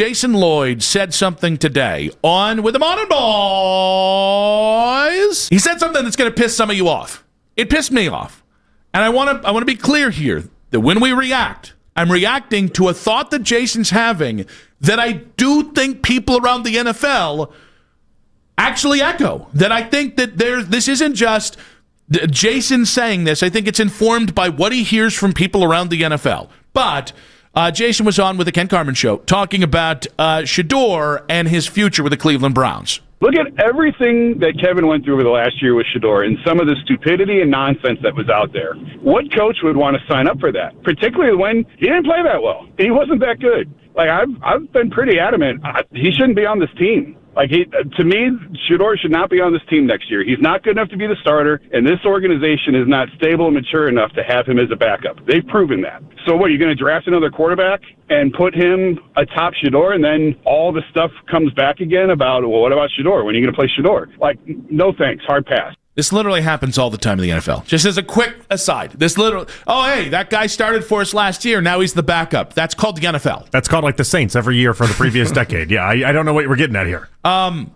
Jason Lloyd said something today on With the Morning Boys. He said something that's going to piss some of you off. It pissed me off. And I want to be clear here that when we react, I'm reacting to a thought that Jason's having that I do think people around the NFL actually echo. That I think that this isn't just Jason saying this. I think it's informed by what he hears from people around the NFL. But Jason was on with the Ken Carman Show talking about Shedeur and his future with the Cleveland Browns. Look at everything that Kevin went through over the last year with Shedeur and some of the stupidity and nonsense that was out there. What coach would want to sign up for that, particularly when he didn't play that well? He wasn't that good. Like, I've been pretty adamant. He shouldn't be on this team. Like, to me, Shedeur should not be on this team next year. He's not good enough to be the starter, and this organization is not stable and mature enough to have him as a backup. They've proven that. So what, are you going to draft another quarterback and put him atop Shedeur, and then all the stuff comes back again about, well, what about Shedeur? When are you going to play Shedeur? Like, no thanks, hard pass. This literally happens all the time in the NFL. Just as a quick aside, hey, that guy started for us last year. Now he's the backup. That's called the NFL. That's called like the Saints every year for the previous decade. Yeah, I don't know what we're getting at here. The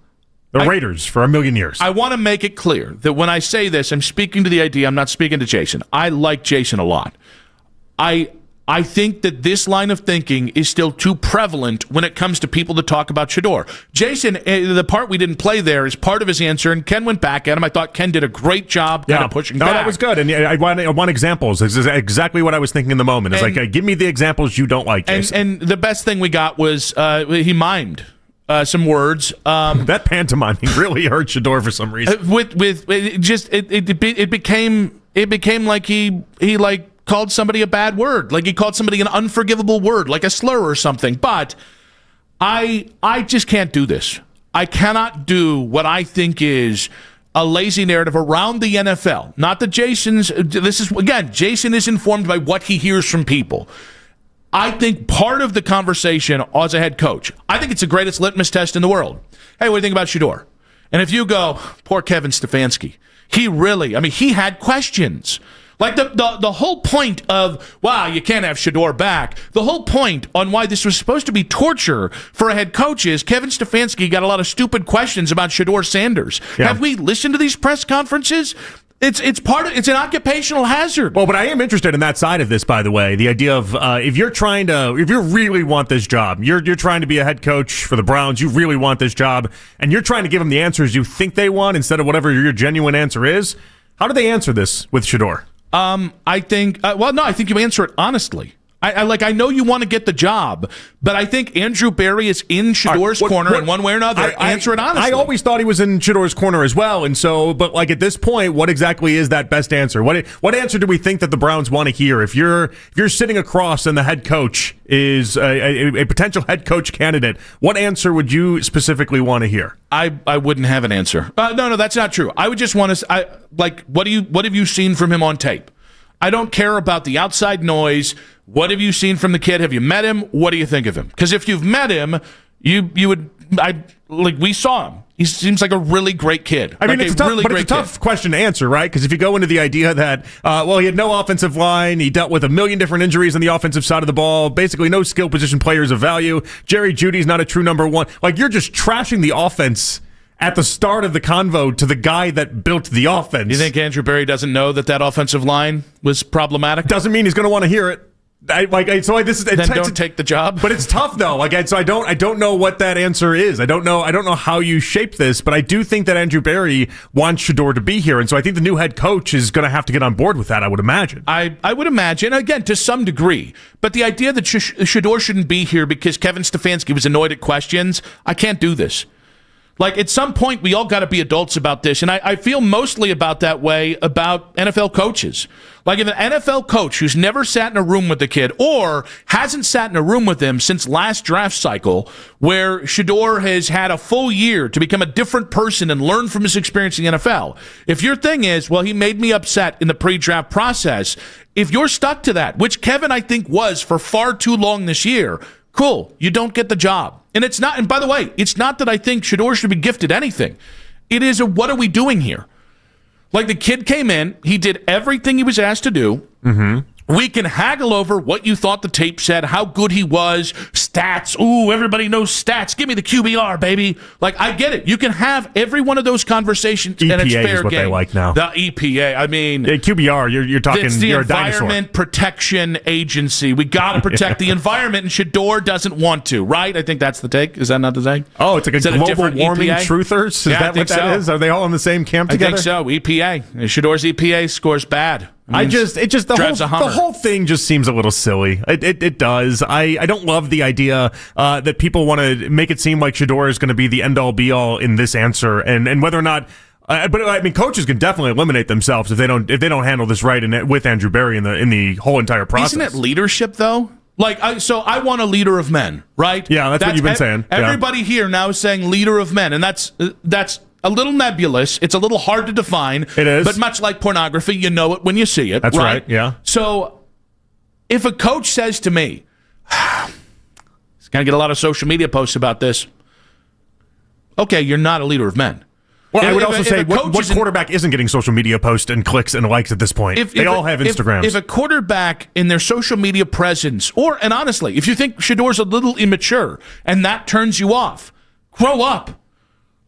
Raiders for a million years. I want to make it clear that when I say this, I'm speaking to the idea. I'm not speaking to Jason. I like Jason a lot. I think that this line of thinking is still too prevalent when it comes to people that talk about Shedeur. Jason, the part we didn't play there is part of his answer, and Ken went back at him. I thought Ken did a great job kind of pushing back. No, that was good, and I want examples. This is exactly what I was thinking in the moment. It's like, give me the examples you don't like, Jason. And the best thing we got was he mimed some words. That pantomiming really hurt Shedeur for some reason. It became like he called somebody a bad word, like he called somebody an unforgivable word, like a slur or something. But I just can't do this. I cannot do what I think is a lazy narrative around the NFL. Not that Jason is informed by what he hears from people. I think part of the conversation as a head coach, I think it's the greatest litmus test in the world. Hey, what do you think about Shedeur? And if you go, poor Kevin Stefanski, he had questions. Like the whole point of, wow, you can't have Shedeur back, the whole point on why this was supposed to be torture for a head coach is Kevin Stefanski got a lot of stupid questions about Shedeur Sanders. Yeah. Have we listened to these press conferences? It's an occupational hazard. Well, but I am interested in that side of this, by the way. The idea of if you really want this job, you're trying to be a head coach for the Browns, you really want this job, and you're trying to give them the answers you think they want instead of whatever your genuine answer is. How do they answer this with Shedeur? I think you answer it honestly. I know you want to get the job, but I think Andrew Berry is in Shedeur's corner in one way or another. Answer it honestly. I always thought he was in Shedeur's corner as well, and so, but like at this point, what exactly is that best answer? What answer do we think that the Browns want to hear? If you're sitting across and the head coach is a potential head coach candidate, what answer would you specifically want to hear? I wouldn't have an answer. No, that's not true. I would just want to what have you seen from him on tape? I don't care about the outside noise. What have you seen from the kid? Have you met him? What do you think of him? Because if you've met him, we saw him. He seems like a really great kid. I mean, it's a tough question to answer, right? Because if you go into the idea that, he had no offensive line, he dealt with a million different injuries on the offensive side of the ball, basically no skill position players of value. Jerry Jeudy's not a true number one. Like, you're just trashing the offense at the start of the convo to the guy that built the offense. You think Andrew Berry doesn't know that offensive line was problematic? Doesn't mean he's going to want to hear it. Then don't take the job. But it's tough though. I don't know what that answer is. I don't know how you shape this, but I do think that Andrew Berry wants Shedeur to be here, and so I think the new head coach is going to have to get on board with that. I would imagine. I would imagine, again, to some degree. But the idea that Shedeur shouldn't be here because Kevin Stefanski was annoyed at questions, I can't do this. Like, at some point, we all got to be adults about this, and I feel mostly about that way about NFL coaches. Like, if an NFL coach who's never sat in a room with the kid or hasn't sat in a room with him since last draft cycle, where Shedeur has had a full year to become a different person and learn from his experience in the NFL, if your thing is, well, he made me upset in the pre-draft process, if you're stuck to that, which Kevin, I think, was for far too long this year, cool, you don't get the job. And it's not, and by the way, it's not that I think Shedeur should be gifted anything. It is what are we doing here? Like, the kid came in, he did everything he was asked to do. Mm-hmm. We can haggle over what you thought the tape said, how good he was, stats. Ooh, everybody knows stats. Give me the QBR, baby. Like, I get it. You can have every one of those conversations, and it's fair is what game. they like now. The EPA. I mean, QBR. You're talking. It's the you're a dinosaur. Environment Protection Agency. We got to protect the environment, and Shedeur doesn't want to. Right? I think that's the take. Is that not the take? Oh, it's like a global warming EPA? truthers. Is that what that is? Are they all in the same camp together? I think so. EPA. Shedeur's EPA scores bad. The whole thing just seems a little silly. It does. I don't love the idea that people want to make it seem like Shedeur is going to be the end all be all in this answer, and whether or not. But I mean, coaches can definitely eliminate themselves if they don't handle this right with Andrew Berry in the whole entire process. Isn't it leadership though? Like, I want a leader of men, right? Yeah, that's what you've been saying. Everybody here now is saying leader of men, and that's a little nebulous. It's a little hard to define. It is. But much like pornography, you know it when you see it. That's right, yeah. So if a coach says to me, he's going to get a lot of social media posts about this. Okay, you're not a leader of men. Well, I would also say what quarterback isn't getting social media posts and clicks and likes at this point? They all have Instagrams. If a quarterback in their social media presence, and honestly, if you think Shedeur's a little immature and that turns you off, grow up.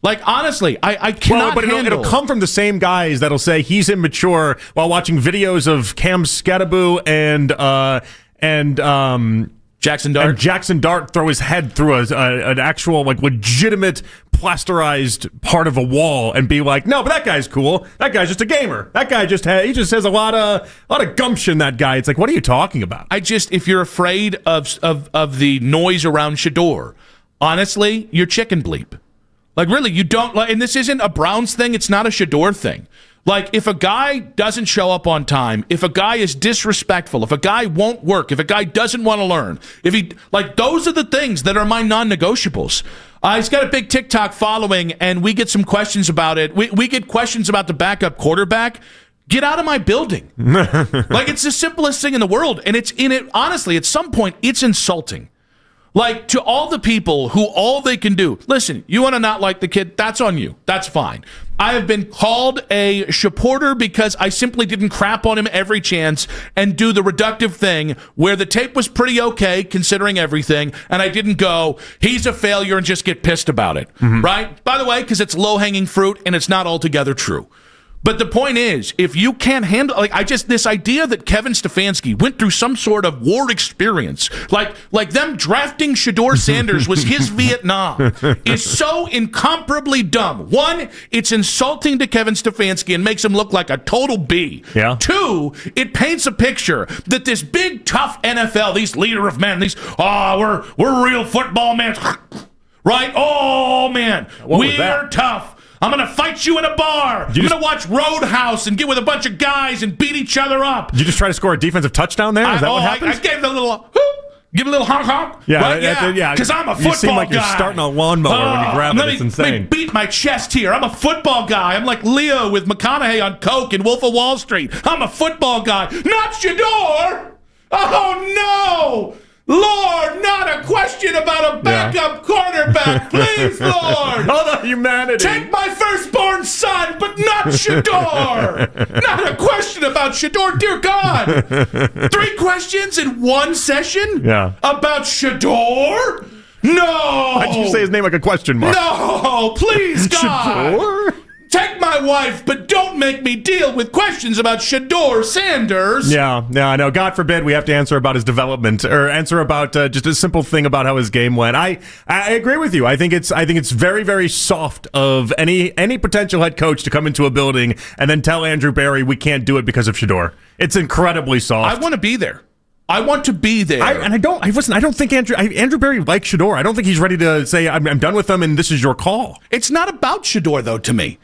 Like, honestly, I cannot handle... It'll come from the same guys that'll say he's immature while watching videos of Cam Scattaboo and Jackson Dart. And Jackson Dart throw his head through an actual, like, legitimate plasterized part of a wall and be like, no, but that guy's cool. That guy's just a gamer. That guy he just has a lot of gumption, that guy. It's like, what are you talking about? If you're afraid of the noise around Shedeur, honestly, you're chicken bleep. Like, really, you don't, and this isn't a Browns thing, it's not a Shedeur thing. Like, if a guy doesn't show up on time, if a guy is disrespectful, if a guy won't work, if a guy doesn't want to learn, those are the things that are my non-negotiables. He's got a big TikTok following, and we get some questions about it. We get questions about the backup quarterback. Get out of my building. Like, it's the simplest thing in the world, and honestly, at some point, it's insulting. Like, to all the people who all they can do, listen, you want to not like the kid, that's on you. That's fine. I have been called a supporter because I simply didn't crap on him every chance and do the reductive thing where the tape was pretty okay considering everything, and I didn't go, he's a failure, and just get pissed about it, right? By the way, because it's low-hanging fruit and it's not altogether true. But the point is, if you can't handle, this idea that Kevin Stefanski went through some sort of war experience, like them drafting Shedeur Sanders was his Vietnam, is so incomparably dumb. One, it's insulting to Kevin Stefanski and makes him look like a total B. Yeah. Two, it paints a picture that this big, tough NFL, these leader of men, we're real football men, right? Oh, man, we're tough. I'm going to fight you in a bar. I'm going to watch Roadhouse and get with a bunch of guys and beat each other up. Did you just try to score a defensive touchdown there? Is that what happened? I gave the little give a little honk. Yeah, right? Yeah. Because I'm a football guy. You seem like you're starting a lawnmower when you grab it. It's insane. Let me beat my chest here. I'm a football guy. I'm like Leo with McConaughey on coke in Wolf of Wall Street. I'm a football guy. Not Shedeur. Oh, no. Lord, not a question about a backup quarterback. Please, Lord. All the humanity. Take my firstborn son, but not Shedeur. Not a question about Shedeur. Dear God. 3 questions in one session? Yeah. About Shedeur? No. Why'd you say his name like a question mark? No, please, God. Shedeur? Take my wife, but don't make me deal with questions about Shedeur Sanders. Yeah, I know. God forbid we have to answer about his development or answer about just a simple thing about how his game went. I agree with you. I think it's very, very soft of any potential head coach to come into a building and then tell Andrew Berry we can't do it because of Shedeur. It's incredibly soft. I want to be there. I want to be there. I don't think Andrew Berry likes Shedeur. I don't think he's ready to say I'm done with him and this is your call. It's not about Shedeur though to me.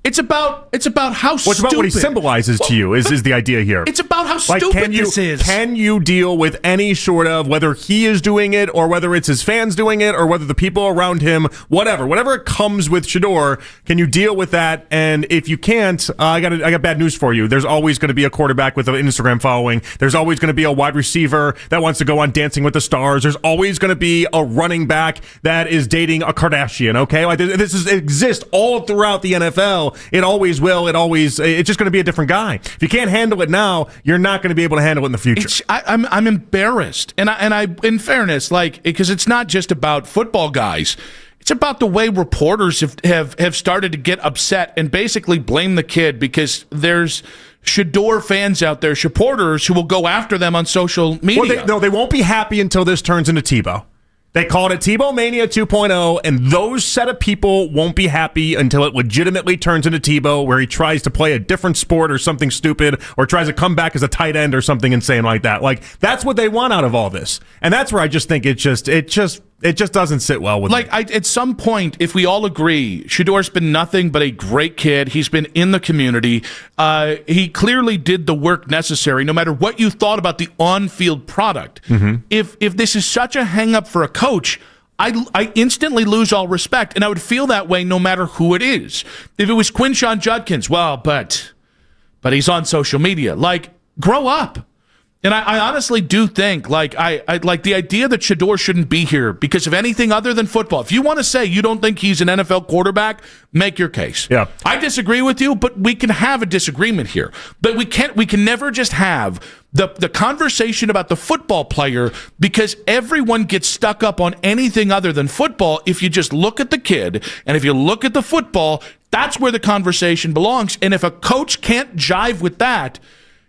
It's about how stupid. It's about what he symbolizes to you is the idea here. It's about how stupid this is. Can you deal with any sort of, whether he is doing it or whether it's his fans doing it or whether the people around him, whatever it comes with Shedeur, can you deal with that? And if you can't, I got bad news for you. There's always going to be a quarterback with an Instagram following. There's always going to be a wide receiver that wants to go on Dancing with the Stars. There's always going to be a running back that is dating a Kardashian, okay? Like this exists all throughout the NFL. will. It always will. It's just going to be a different guy. If you can't handle it now, you're not going to be able to handle it in the future. I'm embarrassed. And I, in fairness, like, because it's not just about football guys. It's about the way reporters have started to get upset and basically blame the kid because there's Shedeur fans out there, supporters, who will go after them on social media. Well, they won't be happy until this turns into Tebow. They called it Tebow Mania 2.0, and those set of people won't be happy until it legitimately turns into Tebow, where he tries to play a different sport or something stupid, or tries to come back as a tight end or something insane like that. Like, that's what they want out of all this. And that's where I just think it just doesn't sit well with me. At some point, if we all agree, Shedeur's been nothing but a great kid. He's been in the community. He clearly did the work necessary, no matter what you thought about the on-field product. Mm-hmm. If this is such a hang-up for a coach, I instantly lose all respect, and I would feel that way no matter who it is. If it was Quinshon Judkins, well, but he's on social media. Like, grow up. And I honestly do think, like, I like the idea that Shedeur shouldn't be here because of anything other than football. If you want to say you don't think he's an NFL quarterback, make your case. Yeah. I disagree with you, but we can have a disagreement here. But we can never just have the conversation about the football player because everyone gets stuck up on anything other than football. If you just look at the kid and if you look at the football, that's where the conversation belongs. And if a coach can't jive with that,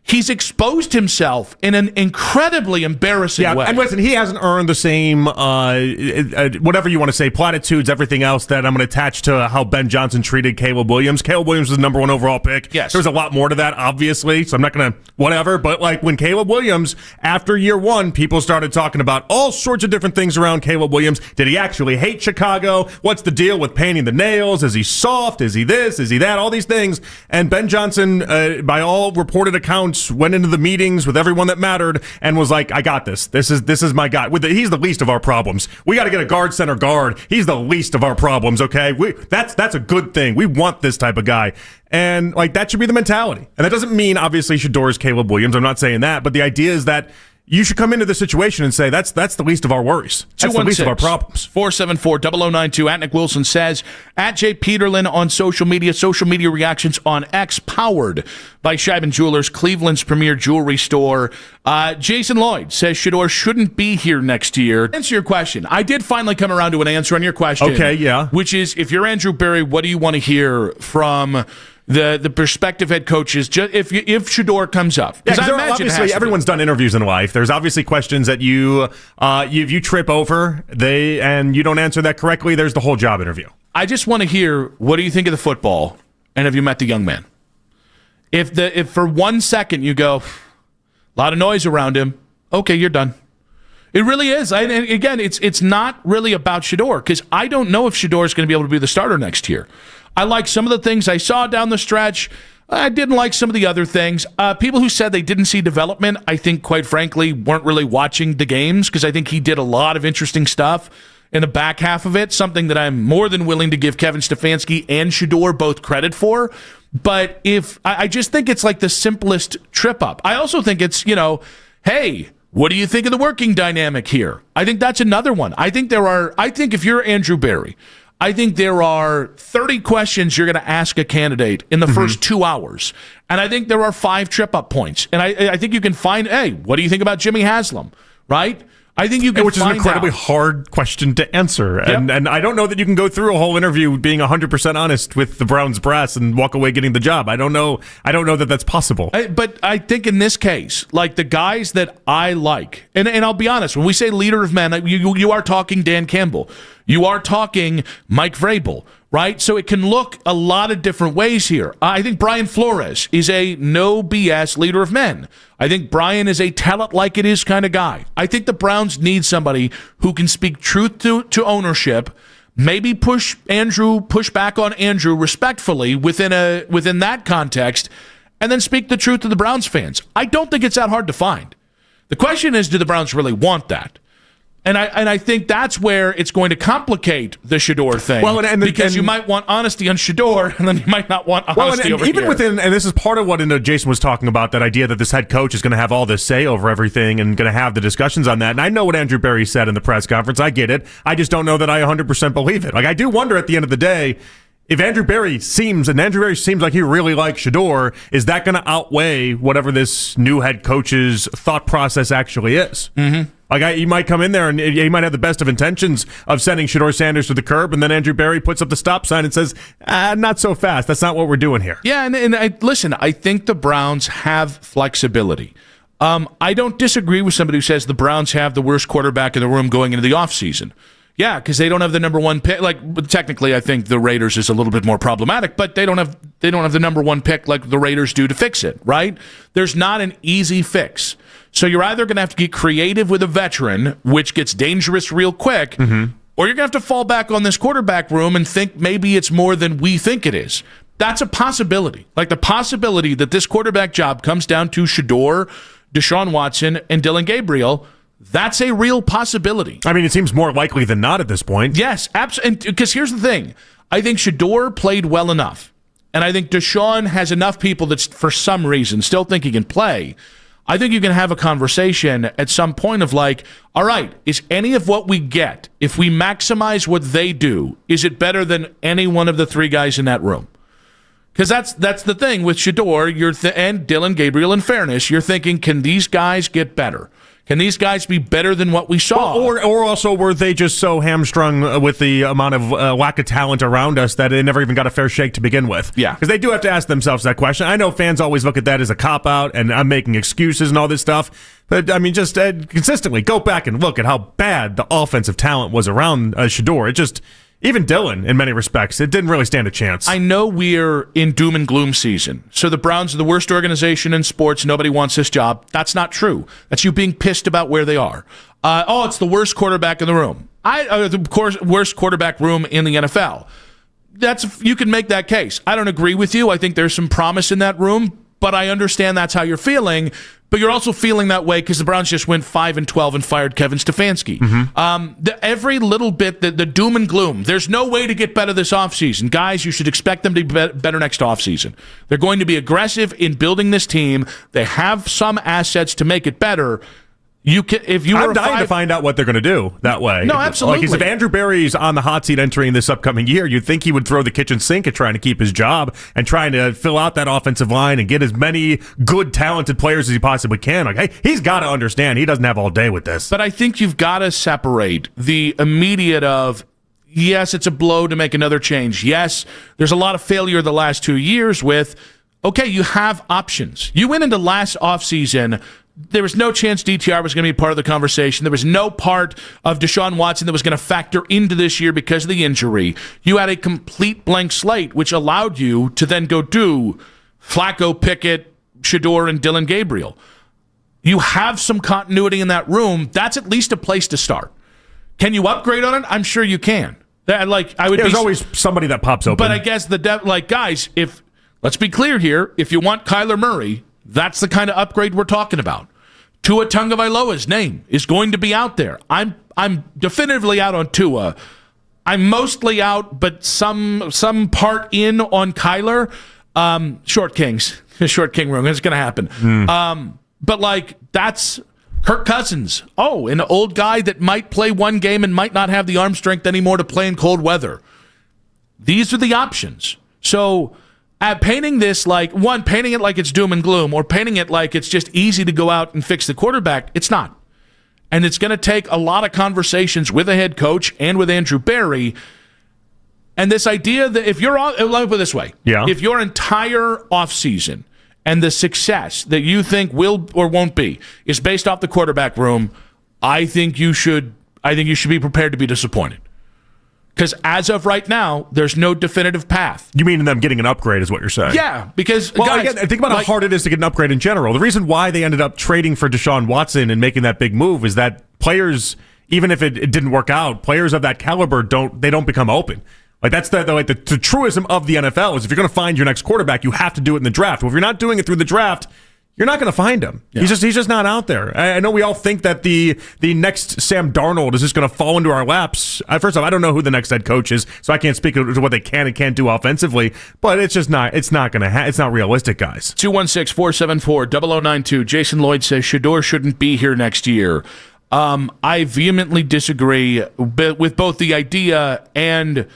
he's exposed himself in an incredibly embarrassing way. And listen, he hasn't earned the same, whatever you want to say, platitudes, everything else that I'm going to attach to how Ben Johnson treated Caleb Williams. Caleb Williams was the number 1 overall pick. Yes. There's a lot more to that, obviously, so I'm not going to whatever. But like when Caleb Williams, after year 1, people started talking about all sorts of different things around Caleb Williams. Did he actually hate Chicago? What's the deal with painting the nails? Is he soft? Is he this? Is he that? All these things. And Ben Johnson, by all reported accounts, went into the meetings with everyone that mattered and was like, I got this. This is my guy. He's the least of our problems. We got to get a guard center guard. He's the least of our problems, okay? That's a good thing. We want this type of guy. And like that should be the mentality. And that doesn't mean obviously Shedeur is Caleb Williams. I'm not saying that, but the idea is that you should come into the situation and say, that's the least of our worries. That's the least of our problems. 474-0092. At Nick Wilson says, at Jay Peterlin on social media reactions on X, powered by Scheiben Jewelers, Cleveland's premier jewelry store. Jason Lloyd says Shedeur shouldn't be here next year. Answer your question. I did finally come around to an answer on your question. Okay, yeah. Which is, if you're Andrew Berry, what do you want to hear from the prospective head coaches if Shedeur comes up? Because obviously everyone's done interviews in life. There's obviously questions that you trip over and you don't answer that correctly. There's the whole job interview. I just want to hear, what do you think of the football, and have you met the young man? If for 1 second you go, a lot of noise around him, okay, you're done. It really is. And again, it's not really about Shedeur because I don't know if Shedeur is going to be able to be the starter next year. I like some of the things I saw down the stretch. I didn't like some of the other things. People who said they didn't see development, I think, quite frankly, weren't really watching the games because I think he did a lot of interesting stuff in the back half of it, something that I'm more than willing to give Kevin Stefanski and Shedeur both credit for. But I just think it's like the simplest trip up. I also think it's, hey, what do you think of the working dynamic here? I think that's another one. I think if you're Andrew Berry, I think there are 30 questions you're going to ask a candidate in the first 2 hours. And I think there are 5 trip-up points. And I think you can find, hey, what do you think about Jimmy Haslam, right? I think you can Which is an incredibly hard question to answer. Yep. And I don't know that you can go through a whole interview being 100% honest with the Browns brass and walk away getting the job. I don't know that that's possible. But I think in this case, like the guys that I like, and I'll be honest, when we say leader of men, you are talking Dan Campbell. You are talking Mike Vrabel, right? So it can look a lot of different ways here. I think Brian Flores is a no BS leader of men. I think Brian is a tell it like it is kind of guy. I think the Browns need somebody who can speak truth to ownership, maybe push back on Andrew respectfully within that context, and then speak the truth to the Browns fans. I don't think it's that hard to find. The question is, do the Browns really want that? And I think that's where it's going to complicate the Shedeur thing. Well, because you might want honesty on Shedeur, and then you might not want honesty over even here. Within, and this is part of what Jason was talking about, that idea that this head coach is going to have all this say over everything and going to have the discussions on that. And I know what Andrew Berry said in the press conference. I get it. I just don't know that I 100% believe it. Like, I do wonder at the end of the day, if Andrew Berry seems like he really likes Shedeur, is that going to outweigh whatever this new head coach's thought process actually is? Mm-hmm. Like, he might come in there and he might have the best of intentions of sending Shedeur Sanders to the curb, and then Andrew Berry puts up the stop sign and says, not so fast. That's not what we're doing here. Yeah, listen, I think the Browns have flexibility. I don't disagree with somebody who says the Browns have the worst quarterback in the room going into the offseason. Yeah, because they don't have the number one pick. Like, technically, I think the Raiders is a little bit more problematic, but they don't have the number one pick like the Raiders do to fix it, right? There's not an easy fix. So you're either going to have to get creative with a veteran, which gets dangerous real quick, or you're going to have to fall back on this quarterback room and think maybe it's more than we think it is. That's a possibility. Like, the possibility that this quarterback job comes down to Shedeur, Deshaun Watson, and Dylan Gabriel, that's a real possibility. I mean, it seems more likely than not at this point. Yes, absolutely. Because here's the thing. I think Shedeur played well enough, and I think Deshaun has enough people that, for some reason, still think he can play. I think you can have a conversation at some point of like, all right, is any of what we get, if we maximize what they do, is it better than any one of the three guys in that room? Because that's the thing with Shedeur and Dylan Gabriel. In fairness, you're thinking, can these guys get better? Can these guys be better than what we saw? Or also, were they just so hamstrung with the amount of lack of talent around us that they never even got a fair shake to begin with? Yeah. Because they do have to ask themselves that question. I know fans always look at that as a cop-out, and I'm making excuses and all this stuff. But, I mean, just consistently go back and look at how bad the offensive talent was around Shedeur. It just... Even Dylan, in many respects, it didn't really stand a chance. I know we're in doom and gloom season. So the Browns are the worst organization in sports. Nobody wants this job. That's not true. That's you being pissed about where they are. It's the worst quarterback in the room. Worst quarterback room in the NFL. You can make that case. I don't agree with you. I think there's some promise in that room, but I understand that's how you're feeling. But you're also feeling that way because the Browns just went 5-12 and fired Kevin Stefanski. Mm-hmm. Every little bit, the doom and gloom, there's no way to get better this offseason. Guys, you should expect them to be better next offseason. They're going to be aggressive in building this team. They have some assets to make it better. I'm dying to find out what they're going to do that way. No, absolutely. Like, if Andrew Berry's on the hot seat entering this upcoming year, you'd think he would throw the kitchen sink at trying to keep his job and trying to fill out that offensive line and get as many good, talented players as he possibly can. Like, hey, he's got to understand he doesn't have all day with this. But I think you've got to separate the immediate of, yes, it's a blow to make another change. Yes, there's a lot of failure the last 2 years with, okay, you have options. You went into last offseason. There was no chance DTR was going to be part of the conversation. There was no part of Deshaun Watson that was going to factor into this year because of the injury. You had a complete blank slate, which allowed you to then go do Flacco, Pickett, Shedeur, and Dylan Gabriel. You have some continuity in that room. That's at least a place to start. Can you upgrade on it? I'm sure you can. There's always somebody that pops open. But I guess guys, let's be clear here. If you want Kyler Murray, that's the kind of upgrade we're talking about. Tua Tagovailoa's name is going to be out there. I'm definitively out on Tua. I'm mostly out, but some part in on Kyler. Short King room. It's going to happen. But that's Kirk Cousins. Oh, an old guy that might play one game and might not have the arm strength anymore to play in cold weather. These are the options. So painting this painting it like it's doom and gloom, or painting it like it's just easy to go out and fix the quarterback, it's not. And it's going to take a lot of conversations with a head coach and with Andrew Berry. And this idea that let me put it this way. Yeah. If your entire offseason and the success that you think will or won't be is based off the quarterback room, I think you should be prepared to be disappointed. Because as of right now, there's no definitive path. You mean them getting an upgrade is what you're saying? Yeah, because guys, think about how hard it is to get an upgrade in general. The reason why they ended up trading for Deshaun Watson and making that big move is that players, even if it didn't work out, players of that caliber don't become open. Like, that's the truism of the NFL is if you're going to find your next quarterback, you have to do it in the draft. Well, if you're not doing it through the draft, you're not going to find him. Yeah. He's just not out there. I know we all think that the next Sam Darnold is just going to fall into our laps. First off, I don't know who the next head coach is, so I can't speak to what they can and can't do offensively. But it's just not. It's not going to. It's not realistic, guys. 216-474-0092. Jason Lloyd says Shedeur shouldn't be here next year. I vehemently disagree with both the idea and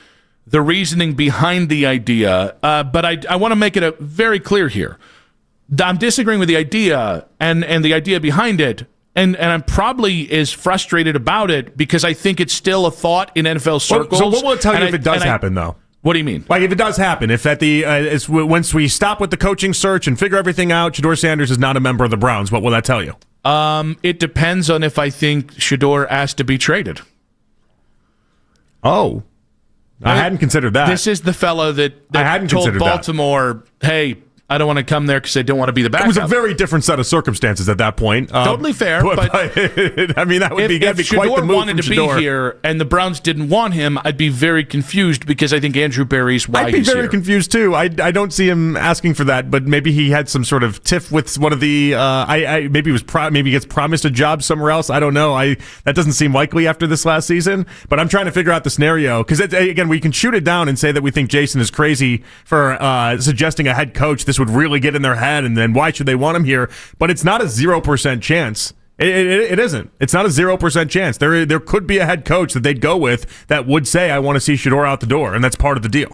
the reasoning behind the idea, but I want to make it very clear here. I'm disagreeing with the idea and the idea behind it, and I'm probably as frustrated about it because I think it's still a thought in NFL circles. So what will it tell you if it does happen, though? What do you mean? Like, if it does happen, if at the once we stop with the coaching search and figure everything out, Shedeur Sanders is not a member of the Browns, what will that tell you? It depends on if I think Shedeur asked to be traded. Oh. I hadn't considered that. This is the fellow that told Baltimore, hey, I don't want to come there because I don't want to be the backup. It was a very different set of circumstances at that point. Totally fair, but I mean, that'd be quite the Shedeur move wanted from to Shedeur. be here and the Browns didn't want him, I'd be very confused because I think Andrew Berry's why he's here. I'd be very confused too. I don't see him asking for that, but maybe he had some sort of tiff with one of the. Maybe he gets promised a job somewhere else. I don't know. That doesn't seem likely after this last season. But I'm trying to figure out the scenario because again, we can shoot it down and say that we think Jason is crazy for suggesting a head coach. This would really get in their head, and then why should they want him here? But it's not a 0% chance. It isn't. It's not a 0% chance. There could be a head coach that they'd go with that would say, I want to see Shedeur out the door, and that's part of the deal.